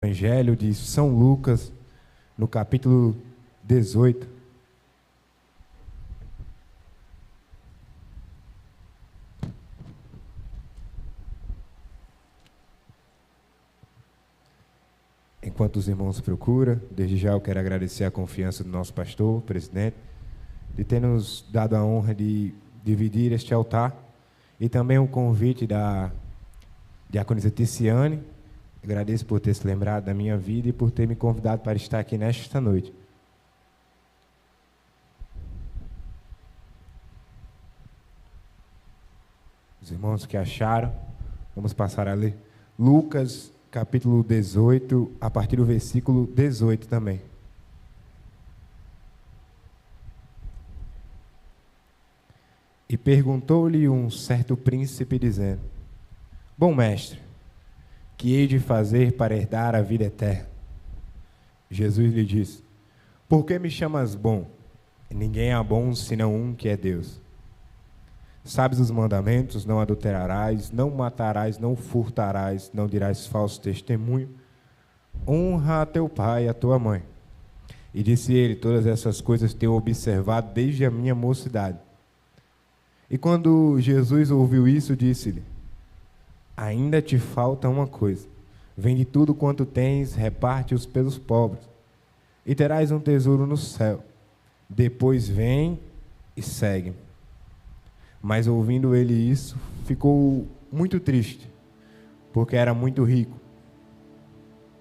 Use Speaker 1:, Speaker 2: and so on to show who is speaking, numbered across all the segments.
Speaker 1: Evangelho de São Lucas, no capítulo 18. Enquanto os irmãos procuram, desde já eu quero agradecer a confiança do nosso pastor, presidente, de ter nos dado a honra de dividir este altar, e também o convite da diaconisa Ticiane. Agradeço por ter se lembrado da minha vida e por ter me convidado para estar aqui nesta noite. Os irmãos que acharam, vamos passar a ler Lucas, capítulo 18, a partir do versículo 18 também. E perguntou-lhe um certo príncipe, dizendo: Bom mestre, que hei de fazer para herdar a vida eterna? Jesus lhe disse: Por que me chamas bom? Ninguém é bom senão um, que é Deus. Sabes os mandamentos: não adulterarás, não matarás, não furtarás, não dirás falso testemunho, honra a teu pai e a tua mãe. E disse ele: Todas essas coisas tenho observado desde a minha mocidade. E quando Jesus ouviu isso, disse-lhe: Ainda te falta uma coisa. Vende tudo quanto tens, reparte-os pelos pobres, e terás um tesouro no céu. Depois vem e segue. Mas ouvindo ele isso, ficou muito triste, porque era muito rico.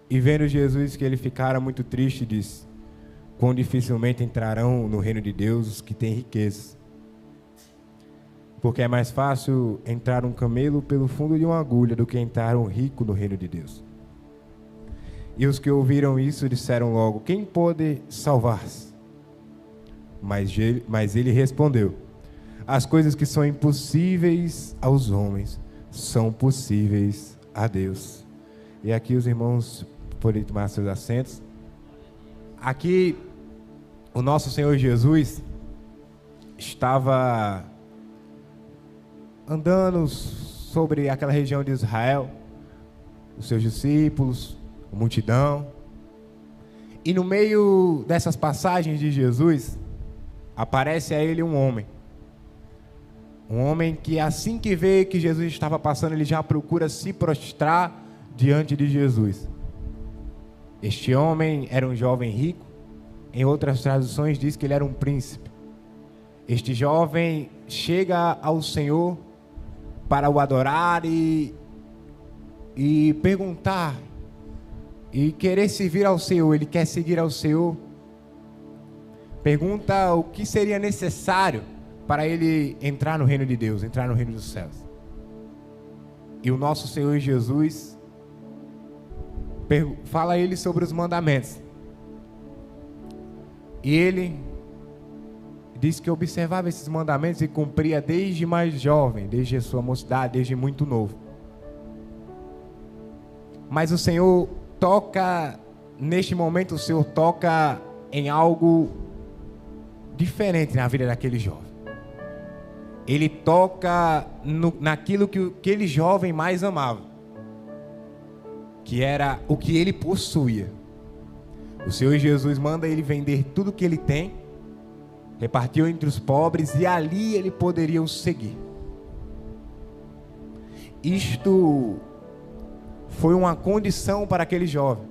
Speaker 1: E vendo Jesus que ele ficara muito triste, disse: Quão dificilmente entrarão no reino de Deus os que têm riquezas. Porque é mais fácil entrar um camelo pelo fundo de uma agulha do que entrar um rico no reino de Deus. E os que ouviram isso disseram logo: Quem pode salvar-se? Mas ele respondeu: As coisas que são impossíveis aos homens são possíveis a Deus. E aqui os irmãos podem tomar seus assentos. Aqui o nosso Senhor Jesus estava andando sobre aquela região de Israel, os seus discípulos, a multidão. E no meio dessas passagens de Jesus, aparece a ele um homem. Um homem que assim que vê que Jesus estava passando, ele já procura se prostrar diante de Jesus. Este homem era um jovem rico. Em outras traduções diz que ele era um príncipe. Este jovem chega ao Senhor para o adorar e perguntar e querer servir ao Senhor. Ele quer seguir ao Senhor. Pergunta o que seria necessário para ele entrar no reino de Deus, entrar no reino dos céus. E o nosso Senhor Jesus fala a ele sobre os mandamentos. E ele diz que observava esses mandamentos e cumpria desde mais jovem, desde a sua mocidade, desde muito novo. Mas o Senhor toca, neste momento o Senhor toca em algo diferente na vida daquele jovem. Ele toca naquilo que aquele jovem mais amava, que era o que ele possuía. O Senhor Jesus manda ele vender tudo que ele tem, repartiu entre os pobres, e ali ele poderia o seguir. Isto foi uma condição para aquele jovem.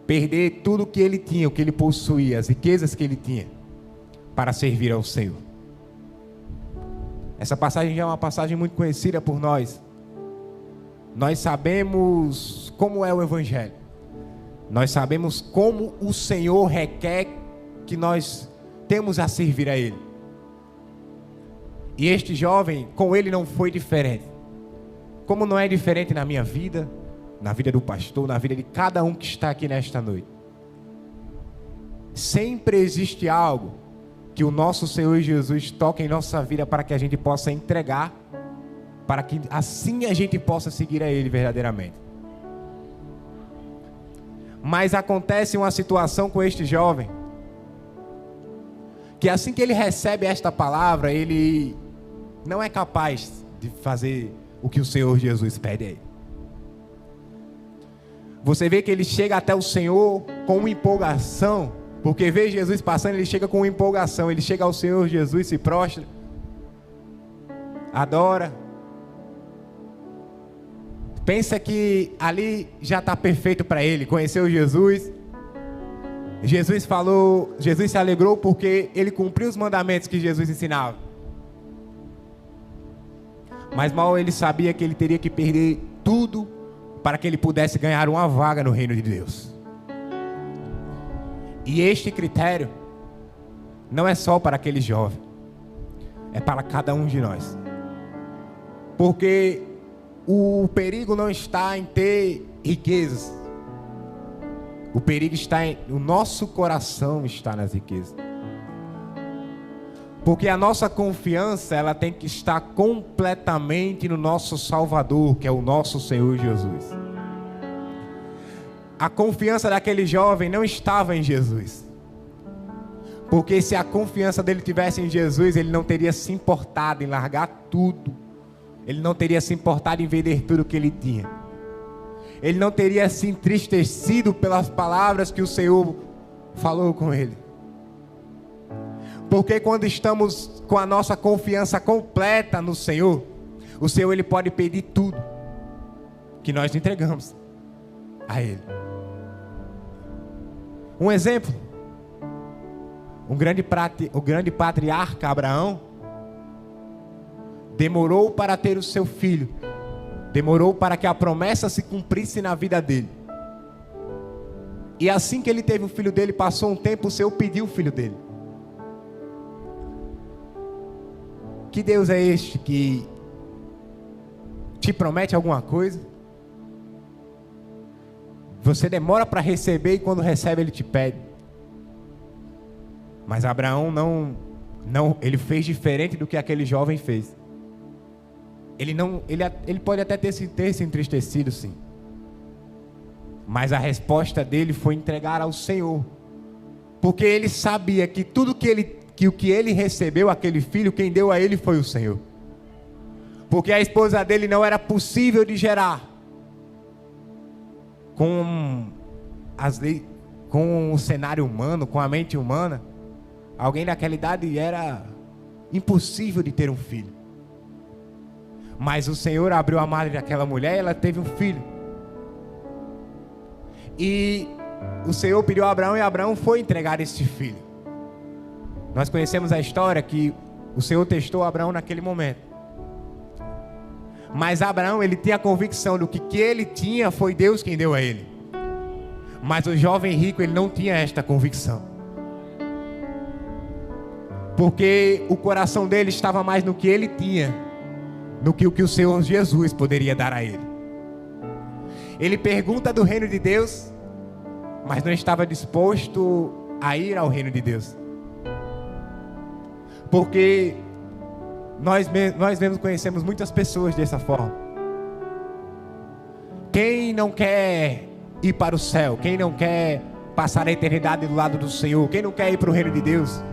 Speaker 1: Perder tudo o que ele tinha, o que ele possuía, as riquezas que ele tinha, para servir ao Senhor. Essa passagem já é uma passagem muito conhecida por nós. Nós sabemos como é o Evangelho. Nós sabemos como o Senhor requer que nós temos a servir a Ele. E este jovem, com ele não foi diferente. Como não é diferente na minha vida, na vida do pastor, na vida de cada um que está aqui nesta noite. Sempre existe algo que o nosso Senhor Jesus toca em nossa vida para que a gente possa entregar, para que assim a gente possa seguir a Ele verdadeiramente. Mas acontece uma situação com este jovem, que assim que ele recebe esta palavra, ele não é capaz de fazer o que o Senhor Jesus pede a ele. Você vê que ele chega até o Senhor com uma empolgação, porque vê Jesus passando, ele chega com uma empolgação, ele chega ao Senhor Jesus, se prostra, adora, pensa que ali já está perfeito para ele, conheceu Jesus. Jesus falou, Jesus se alegrou porque ele cumpriu os mandamentos que Jesus ensinava. Mas mal ele sabia que ele teria que perder tudo para que ele pudesse ganhar uma vaga no reino de Deus. E este critério não é só para aquele jovem, é para cada um de nós. Porque o perigo não está em ter riquezas. O perigo está em... O nosso coração está nas riquezas. Porque a nossa confiança, ela tem que estar completamente no nosso Salvador, que é o nosso Senhor Jesus. A confiança daquele jovem não estava em Jesus. Porque se a confiança dele tivesse em Jesus, ele não teria se importado em largar tudo. Ele não teria se importado em vender tudo que ele tinha. Ele não teria se entristecido pelas palavras que o Senhor falou com ele. Porque quando estamos com a nossa confiança completa no Senhor, o Senhor ele pode pedir tudo que nós entregamos a Ele. Um exemplo, o grande patriarca Abraão demorou para ter o seu filho, demorou para que a promessa se cumprisse na vida dele. E assim que ele teve o filho dele, passou um tempo, o Senhor pediu o filho dele. Que Deus é este que te promete alguma coisa? Você demora para receber e quando recebe ele te pede. Mas Abraão não, ele fez diferente do que aquele jovem fez. Ele pode até ter se entristecido, sim. Mas a resposta dele foi entregar ao Senhor. Porque ele sabia que tudo que o que ele recebeu, aquele filho, quem deu a ele foi o Senhor. Porque a esposa dele não era possível de gerar. Com o cenário humano, com a mente humana, alguém daquela idade era impossível de ter um filho. Mas o Senhor abriu a madre daquela mulher e ela teve um filho. E o Senhor pediu a Abraão e Abraão foi entregar esse filho. Nós conhecemos a história que o Senhor testou Abraão naquele momento. Mas Abraão, ele tinha a convicção do que ele tinha foi Deus quem deu a ele. Mas o jovem rico, ele não tinha esta convicção. Porque o coração dele estava mais no que ele tinha, do que o que o Senhor Jesus poderia dar a ele. Ele pergunta do reino de Deus, mas não estava disposto a ir ao reino de Deus. Porque nós mesmos conhecemos muitas pessoas dessa forma. Quem não quer ir para o céu? Quem não quer passar a eternidade do lado do Senhor? Quem não quer ir para o reino de Deus?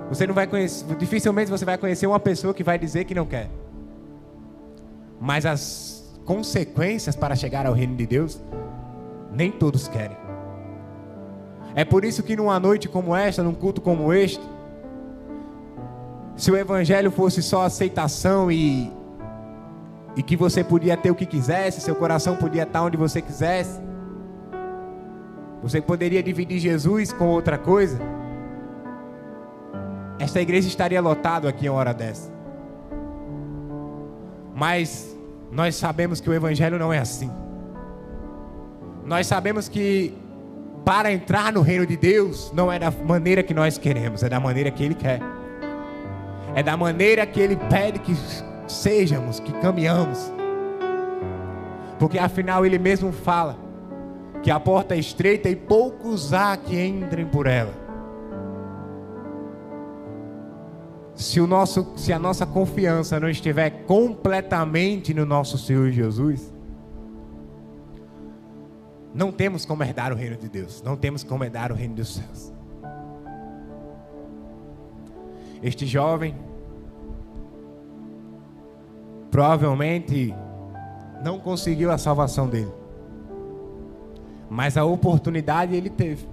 Speaker 1: Você não vai conhecer, dificilmente você vai conhecer uma pessoa que vai dizer que não quer. Mas as consequências para chegar ao reino de Deus, nem todos querem. É por isso que numa noite como esta, num culto como este, se o evangelho fosse só aceitação e que você podia ter o que quisesse, seu coração podia estar onde você quisesse, você poderia dividir Jesus com outra coisa, esta igreja estaria lotada aqui em uma hora dessa. Mas nós sabemos que o evangelho não é assim. Nós sabemos que para entrar no reino de Deus não é da maneira que nós queremos, é da maneira que Ele quer. É da maneira que Ele pede que sejamos, que caminhamos. Porque afinal Ele mesmo fala que a porta é estreita e poucos há que entrem por ela. Se a nossa confiança não estiver completamente no nosso Senhor Jesus, não temos como herdar o reino de Deus, não temos como herdar o reino dos céus. Este jovem provavelmente não conseguiu a salvação dele. Mas a oportunidade ele teve.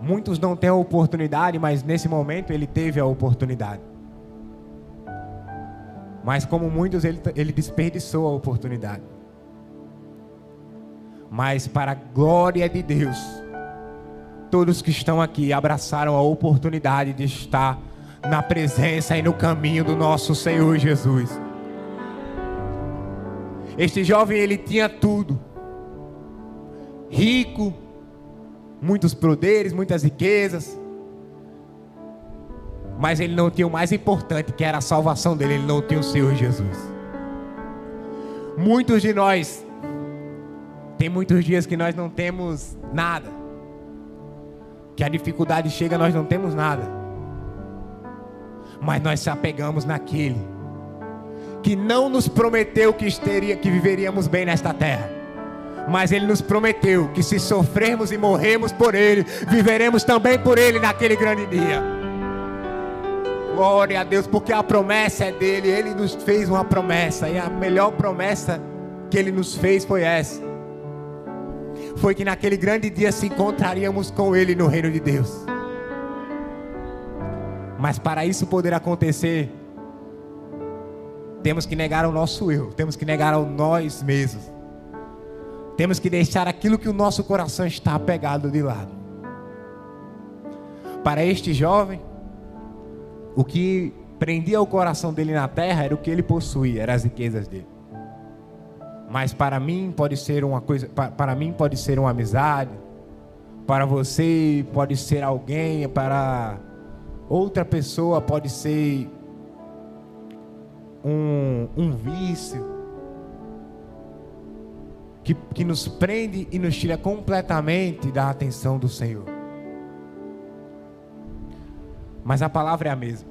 Speaker 1: Muitos não têm a oportunidade, mas nesse momento ele teve a oportunidade. Mas como muitos, ele desperdiçou a oportunidade. Mas para a glória de Deus, todos que estão aqui abraçaram a oportunidade de estar na presença e no caminho do nosso Senhor Jesus. Este jovem, ele tinha tudo. Rico, muitos poderes, muitas riquezas. Mas ele não tinha o mais importante, que era a salvação dele. Ele não tinha o Senhor Jesus. Muitos de nós, tem muitos dias que nós não temos nada. Que a dificuldade chega, nós não temos nada. Mas nós se apegamos naquele que não nos prometeu que viveríamos bem nesta terra. Mas Ele nos prometeu que se sofrermos e morrermos por Ele, viveremos também por Ele naquele grande dia. Glória a Deus, porque a promessa é dEle. Ele nos fez uma promessa, e a melhor promessa que Ele nos fez foi essa. Foi que naquele grande dia se encontraríamos com Ele no reino de Deus. Mas para isso poder acontecer, temos que negar o nosso eu, temos que negar a nós mesmos. Temos que deixar aquilo que o nosso coração está apegado de lado. Para este jovem, o que prendia o coração dele na terra era o que ele possuía, eram as riquezas dele. Mas para mim pode ser uma coisa, para mim pode ser uma amizade, para você pode ser alguém, para outra pessoa pode ser um vício que nos prende e nos tira completamente da atenção do Senhor. Mas a palavra é a mesma.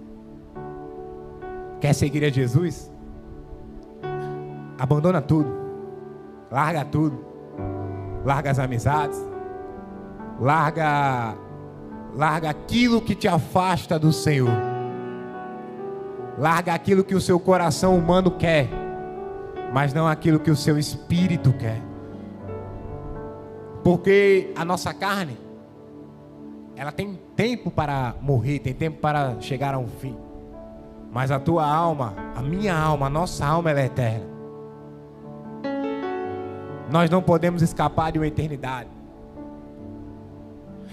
Speaker 1: Quer seguir a Jesus? Abandona tudo. Larga tudo. Larga as amizades. Larga aquilo que te afasta do Senhor. Larga aquilo que o seu coração humano quer, mas não aquilo que o seu espírito quer. Porque a nossa carne, ela tem tempo para morrer, tem tempo para chegar a um fim. Mas a tua alma, a minha alma, a nossa alma, ela é eterna. Nós não podemos escapar de uma eternidade.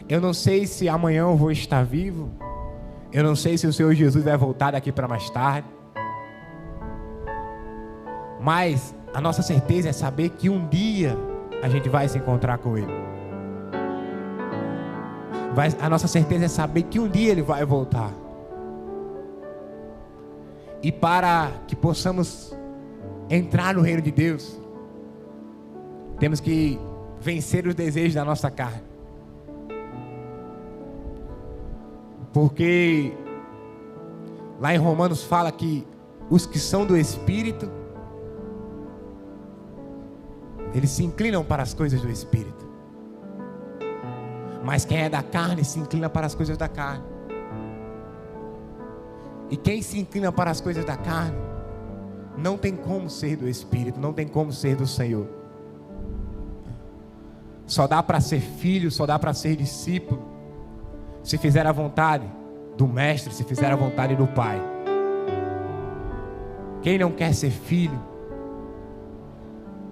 Speaker 1: Eu não sei se amanhã eu vou estar vivo. Eu não sei se o Senhor Jesus vai voltar daqui para mais tarde. Mas a nossa certeza é saber que um dia a gente vai se encontrar com Ele. A nossa certeza é saber que um dia Ele vai voltar. E para que possamos entrar no reino de Deus, temos que vencer os desejos da nossa carne. Porque lá em Romanos fala que os que são do Espírito, eles se inclinam para as coisas do Espírito. Mas quem é da carne se inclina para as coisas da carne. E quem se inclina para as coisas da carne não tem como ser do Espírito, não tem como ser do Senhor. Só dá para ser filho, só dá para ser discípulo se fizer a vontade do Mestre, se fizer a vontade do Pai. Quem não quer ser filho,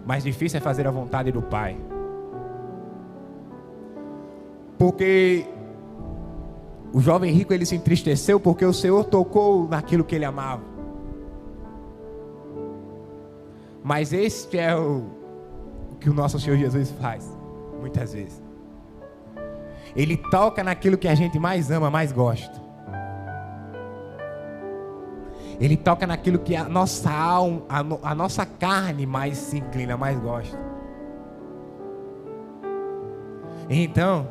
Speaker 1: mais difícil é fazer a vontade do Pai. Porque o jovem rico, ele se entristeceu porque o Senhor tocou naquilo que ele amava. Mas este é o que o nosso Senhor Jesus faz, muitas vezes. Ele toca naquilo que a gente mais ama, mais gosta. Ele toca naquilo que a nossa alma, a nossa carne mais se inclina, mais gosta. Então,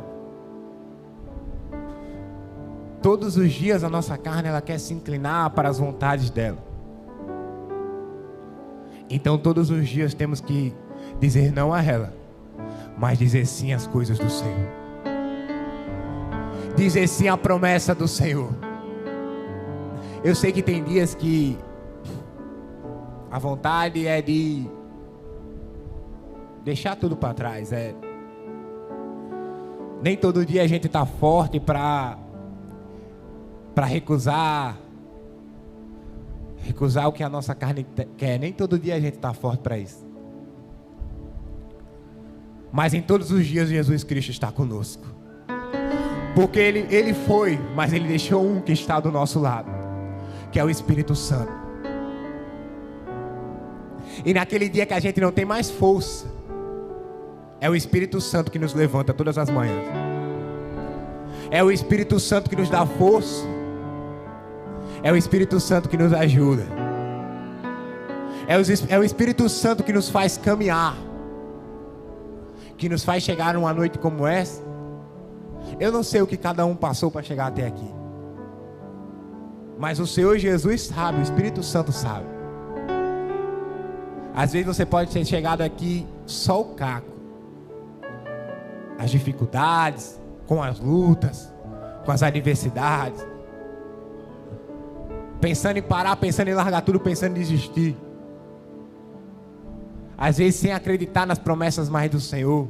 Speaker 1: todos os dias a nossa carne, ela quer se inclinar para as vontades dela. Então todos os dias temos que dizer não a ela, mas dizer sim às coisas do Senhor. Dizer sim à promessa do Senhor. Eu sei que tem dias que a vontade é de deixar tudo para trás. Nem todo dia a gente está forte para recusar o que a nossa carne quer. Nem todo dia a gente está forte para isso. Mas em todos os dias Jesus Cristo está conosco. Porque Ele foi, mas Ele deixou um que está do nosso lado, que é o Espírito Santo. E naquele dia que a gente não tem mais força, é o Espírito Santo que nos levanta todas as manhãs. É o Espírito Santo que nos dá força. É o Espírito Santo que nos ajuda. É o Espírito Santo que nos faz caminhar, que nos faz chegar numa noite como essa. Eu não sei o que cada um passou para chegar até aqui, mas o Senhor Jesus sabe, o Espírito Santo sabe. Às vezes você pode ter chegado aqui só o caco, as dificuldades, com as lutas, com as adversidades, pensando em parar, pensando em largar tudo, pensando em desistir. Às vezes sem acreditar nas promessas mais do Senhor.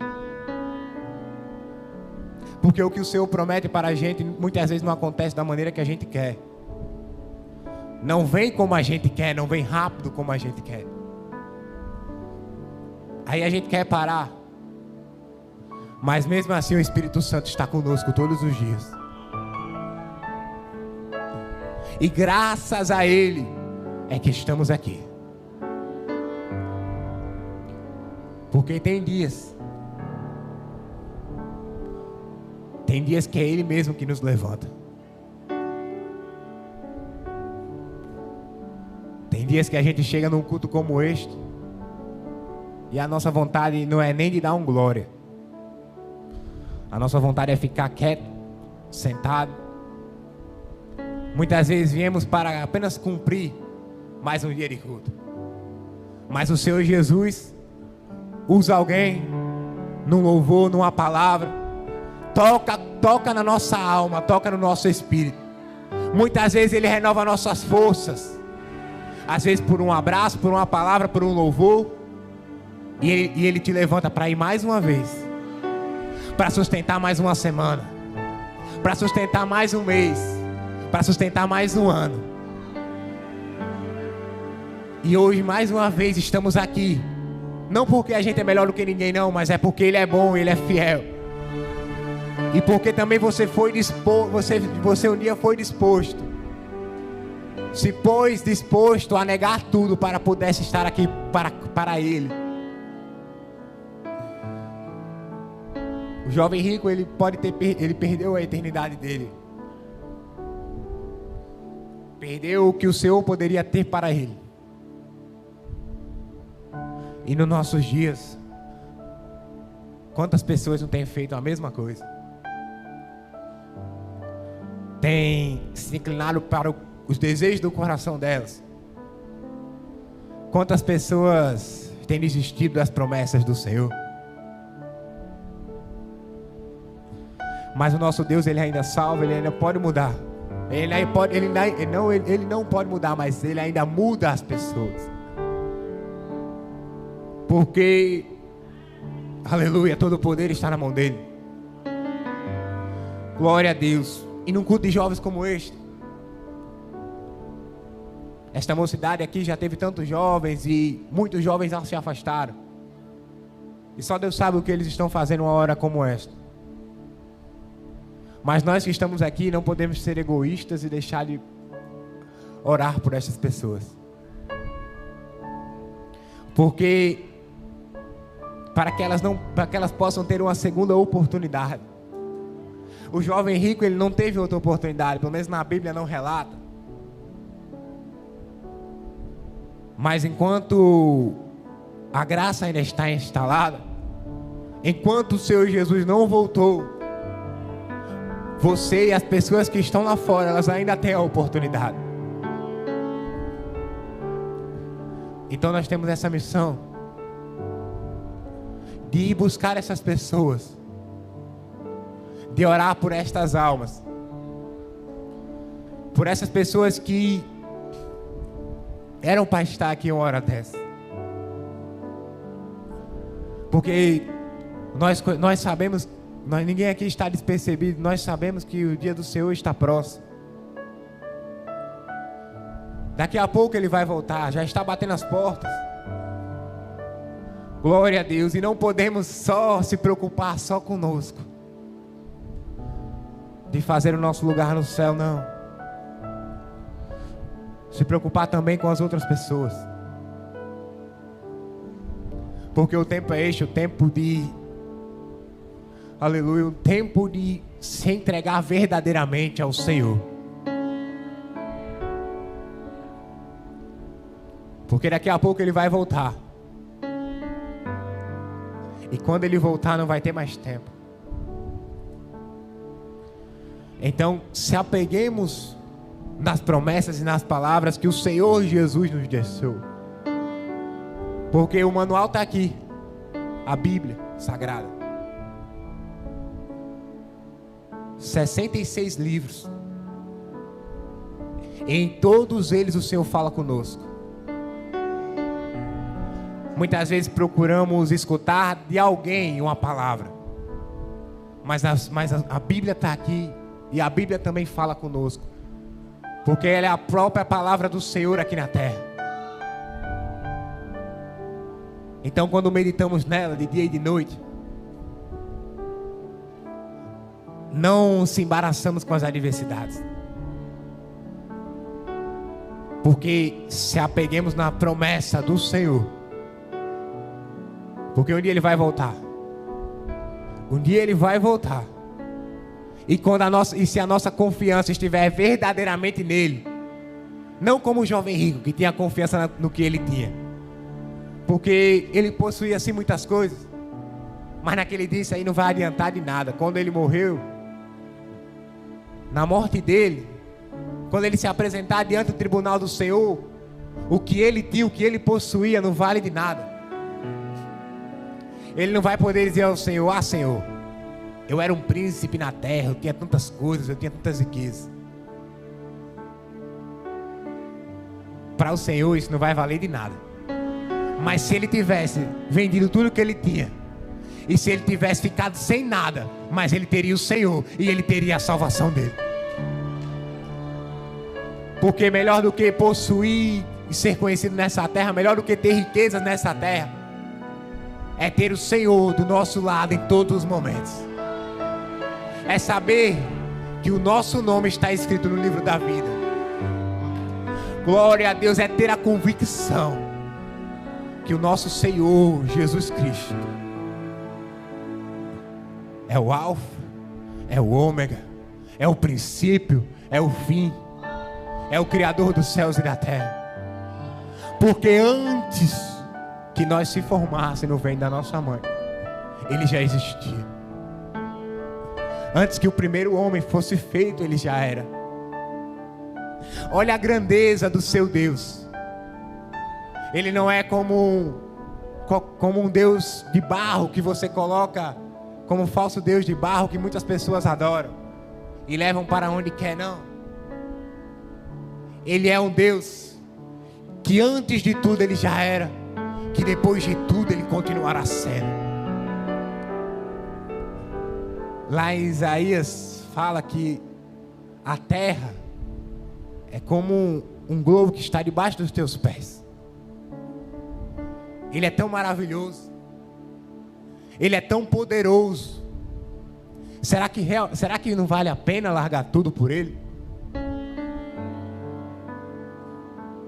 Speaker 1: Porque o que o Senhor promete para a gente muitas vezes não acontece da maneira que a gente quer. Não vem como a gente quer, não vem rápido como a gente quer. Aí a gente quer parar. Mas mesmo assim o Espírito Santo está conosco todos os dias. E graças a Ele é que estamos aqui. Porque tem dias que é Ele mesmo que nos levanta. Tem dias que a gente chega num culto como este e a nossa vontade não é nem de dar um glória. A nossa vontade é ficar quieto, sentado. Muitas vezes viemos para apenas cumprir mais um dia de culto. Mas o Senhor Jesus usa alguém num louvor, numa palavra. Toca na nossa alma, toca no nosso espírito. Muitas vezes Ele renova nossas forças. Às vezes por um abraço, por uma palavra, por um louvor. E Ele te levanta para ir mais uma vez, para sustentar mais uma semana, para sustentar mais um mês, para sustentar mais um ano. E hoje mais uma vez estamos aqui. Não porque a gente é melhor do que ninguém não, mas é porque Ele é bom, Ele é fiel. E porque também você foi disposto, você um dia foi disposto, se pôs disposto a negar tudo para pudesse estar aqui para Ele. O jovem rico, ele perdeu a eternidade dele. Perdeu o que o Senhor poderia ter para ele. E nos nossos dias, quantas pessoas não têm feito a mesma coisa? Tem se inclinado para os desejos do coração delas. Quantas pessoas têm desistido das promessas do Senhor? Mas o nosso Deus, Ele ainda salva, Ele ainda pode mudar. Ele não pode mudar, mas Ele ainda muda as pessoas. Porque, aleluia, todo o poder está na mão dEle. Glória a Deus. E num culto de jovens como este, esta mocidade aqui já teve tantos jovens e muitos jovens já se afastaram. E só Deus sabe o que eles estão fazendo uma hora como esta. Mas nós que estamos aqui não podemos ser egoístas e deixar de orar por essas pessoas. Porque para que elas possam ter uma segunda oportunidade. O jovem rico, ele não teve outra oportunidade, pelo menos na Bíblia não relata. Mas enquanto a graça ainda está instalada, enquanto o Senhor Jesus não voltou, você e as pessoas que estão lá fora, elas ainda têm a oportunidade. Então nós temos essa missão de ir buscar essas pessoas, de orar por estas almas, por essas pessoas que eram para estar aqui uma hora dessa, Porque nós sabemos, ninguém aqui está despercebido, nós sabemos que o dia do Senhor está próximo. Daqui a pouco Ele vai voltar, já está batendo as portas. Glória a Deus. E não podemos só se preocupar só conosco, de fazer o nosso lugar no céu, não. Se preocupar também com as outras pessoas. Porque o tempo é este, o tempo de, aleluia, o tempo de se entregar verdadeiramente ao Senhor. Porque daqui a pouco Ele vai voltar. E quando Ele voltar não vai ter mais tempo. Então se apeguemos nas promessas e nas palavras que o Senhor Jesus nos deixou. Porque o manual está aqui, a Bíblia Sagrada, 66 livros. Em todos eles o Senhor fala conosco. Muitas vezes procuramos escutar de alguém uma palavra, mas a Bíblia está aqui, e a Bíblia também fala conosco, porque ela é a própria palavra do Senhor aqui na terra. Então quando meditamos nela de dia e de noite, não se embaraçamos com as adversidades, porque se apeguemos na promessa do Senhor. Porque um dia Ele vai voltar. Um dia Ele vai voltar. E se a nossa confiança estiver verdadeiramente nele, não como o jovem rico que tinha confiança no que ele tinha, porque ele possuía assim muitas coisas, mas naquele dia isso aí não vai adiantar de nada. Quando ele morreu, na morte dele, quando ele se apresentar diante do tribunal do Senhor, o que ele tinha, o que ele possuía, não vale de nada. Ele não vai poder dizer ao Senhor: ah, Senhor, eu era um príncipe na terra, eu tinha tantas coisas, eu tinha tantas riquezas. Para o Senhor isso não vai valer de nada. Mas se ele tivesse vendido tudo que ele tinha, e se ele tivesse ficado sem nada, mas ele teria o Senhor, e ele teria a salvação dele. Porque melhor do que possuir e ser conhecido nessa terra, melhor do que ter riquezas nessa terra, é ter o Senhor do nosso lado em todos os momentos. É saber que o nosso nome está escrito no livro da vida. Glória a Deus. É ter a convicção que o nosso Senhor Jesus Cristo é o Alfa, é o Ômega, é o princípio, é o fim, é o Criador dos céus e da terra. Porque antes que nós se formássemos no ventre da nossa mãe, Ele já existia. Antes que o primeiro homem fosse feito, Ele já era. Olha a grandeza do seu Deus. Ele não é como um Deus de barro que você coloca, como um falso Deus de barro que muitas pessoas adoram e levam para onde quer, não. Ele é um Deus que antes de tudo Ele já era, que depois de tudo Ele continuará sendo. Lá em Isaías fala que a terra é como um globo que está debaixo dos teus pés. Ele é tão maravilhoso, Ele é tão poderoso. Será que não vale a pena largar tudo por Ele?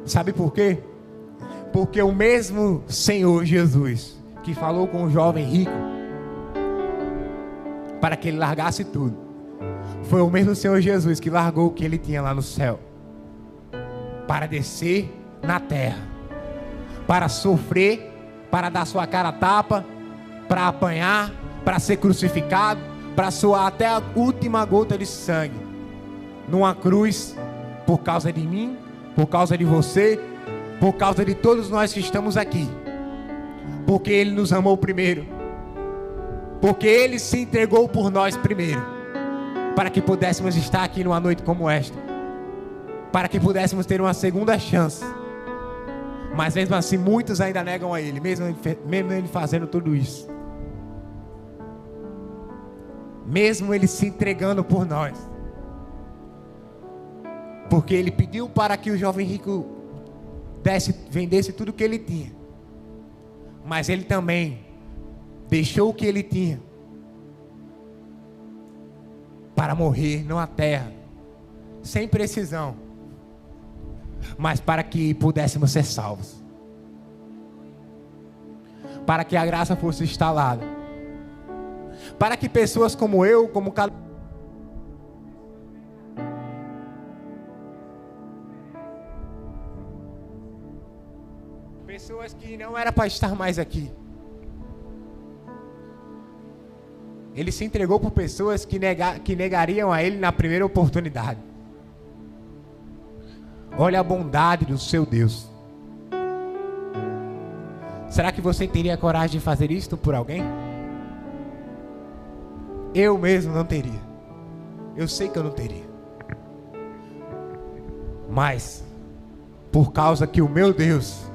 Speaker 1: Sabe por quê? Porque o mesmo Senhor Jesus que falou com o jovem rico para que ele largasse tudo, foi o mesmo Senhor Jesus que largou o que ele tinha lá no céu para descer na terra, para sofrer, para dar sua cara a tapa, para apanhar, para ser crucificado, para suar até a última gota de sangue numa cruz, por causa de mim, por causa de você, por causa de todos nós que estamos aqui. Porque Ele nos amou primeiro, porque Ele se entregou por nós primeiro, para que pudéssemos estar aqui numa noite como esta, para que pudéssemos ter uma segunda chance. Mas mesmo assim muitos ainda negam a Ele, mesmo Ele fazendo tudo isso. mesmo Ele se entregando por nós. Porque Ele pediu para que o jovem rico vendesse tudo o que ele tinha. Mas Ele também deixou o que Ele tinha para morrer numa terra sem precisão, mas para que pudéssemos ser salvos, para que a graça fosse instalada, para que pessoas como eu, como cada pessoas que não era para estar mais aqui. Ele se entregou por pessoas que negariam a Ele na primeira oportunidade. Olha a bondade do seu Deus. Será que você teria coragem de fazer isto por alguém? Eu mesmo não teria. Eu sei que eu não teria. Mas, por causa que o meu Deus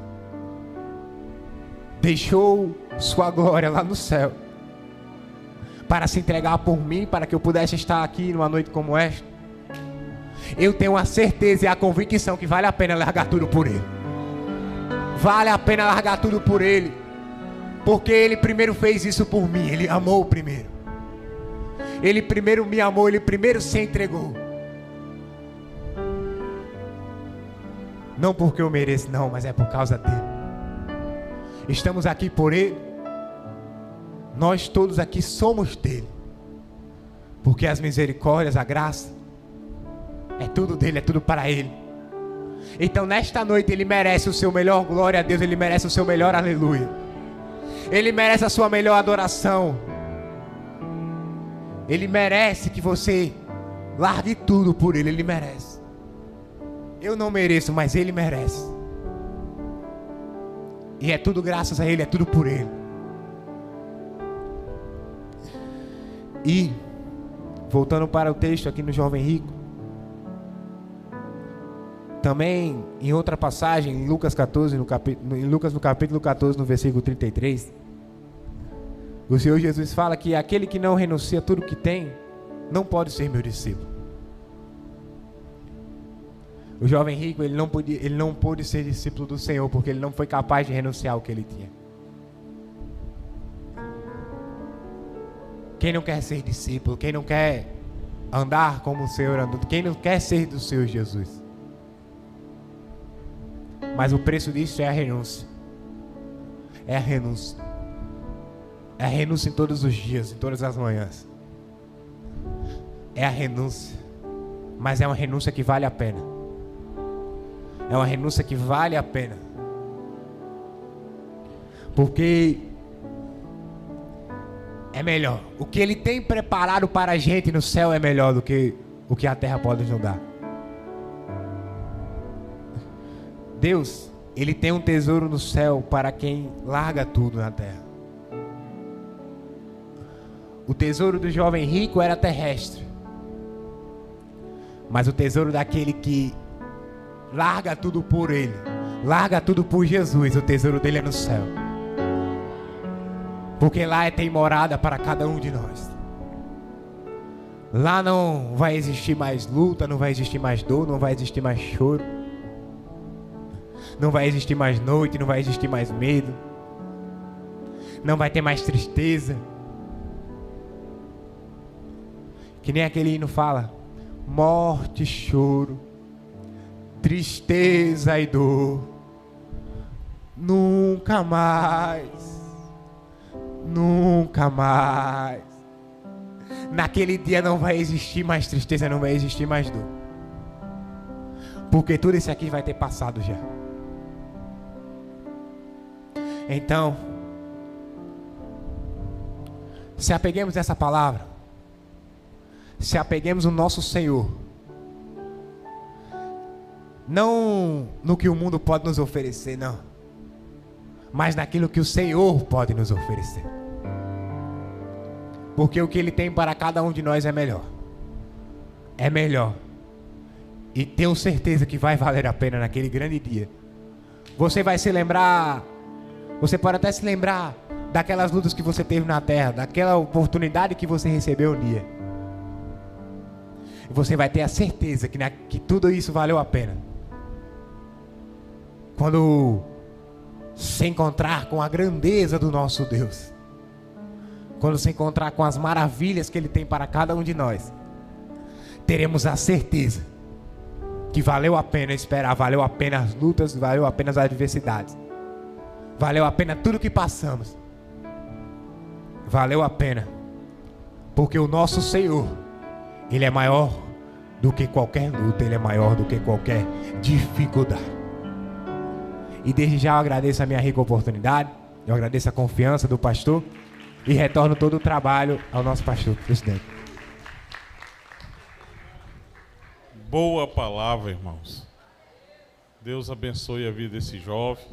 Speaker 1: deixou sua glória lá no céu para se entregar por mim, para que eu pudesse estar aqui numa noite como esta, eu tenho a certeza e a convicção que vale a pena largar tudo por Ele. Vale a pena largar tudo por Ele, porque Ele primeiro fez isso por mim. Ele amou primeiro. Ele primeiro me amou, Ele primeiro se entregou. Não porque eu mereço, não, mas é por causa dele. Estamos aqui por Ele. Nós todos aqui somos dele, porque as misericórdias, a graça, é tudo dele, é tudo para Ele. Então nesta noite Ele merece o seu melhor glória a Deus. Ele merece o seu melhor aleluia. Ele merece a sua melhor adoração. Ele merece que você largue tudo por Ele. Ele merece. Eu não mereço, mas Ele merece. E é tudo graças a Ele, é tudo por Ele. E, voltando para o texto aqui no jovem rico, também em outra passagem, em Lucas 14, no capítulo 14, no versículo 33, o Senhor Jesus fala que aquele que não renuncia a tudo que tem, não pode ser meu discípulo. O jovem rico, ele não pôde ser discípulo do Senhor, porque ele não foi capaz de renunciar ao que ele tinha. Quem não quer ser discípulo, quem não quer andar como o Senhor andou, quem não quer ser do Senhor Jesus? Mas o preço disso é a renúncia. É a renúncia. É a renúncia em todos os dias, em todas as manhãs. É a renúncia. Mas é uma renúncia que vale a pena. É uma renúncia que vale a pena. Porque é melhor. O que Ele tem preparado para a gente no céu é melhor do que o que a terra pode nos dar. Deus, Ele tem um tesouro no céu para quem larga tudo na terra. O tesouro do jovem rico era terrestre. Mas o tesouro daquele que larga tudo por Ele, larga tudo por Jesus, o tesouro dele é no céu. Porque lá tem morada para cada um de nós. Lá não vai existir mais luta, não vai existir mais dor, não vai existir mais choro. Não vai existir mais noite, não vai existir mais medo. Não vai ter mais tristeza. Que nem aquele hino fala: morte, choro, tristeza e dor, nunca mais. Nunca mais. Naquele dia não vai existir mais tristeza, não vai existir mais dor. Porque tudo isso aqui vai ter passado já. Então, se apeguemos a essa palavra. Se apeguemos no nosso Senhor. Não no que o mundo pode nos oferecer, não. Mas naquilo que o Senhor pode nos oferecer. Porque o que Ele tem para cada um de nós é melhor. É melhor. E tenho certeza que vai valer a pena naquele grande dia. Você vai se lembrar. Você pode até se lembrar daquelas lutas que você teve na terra, daquela oportunidade que você recebeu um dia. E você vai ter a certeza que tudo isso valeu a pena. Quando se encontrar com a grandeza do nosso Deus, quando se encontrar com as maravilhas que Ele tem para cada um de nós, teremos a certeza que valeu a pena esperar, valeu a pena as lutas, valeu a pena as adversidades, valeu a pena tudo que passamos, valeu a pena, porque o nosso Senhor, Ele é maior do que qualquer luta, Ele é maior do que qualquer dificuldade. E desde já eu agradeço a minha rica oportunidade, eu agradeço a confiança do pastor e retorno todo o trabalho ao nosso pastor, presidente.
Speaker 2: Boa palavra, irmãos. Deus abençoe a vida desse jovem.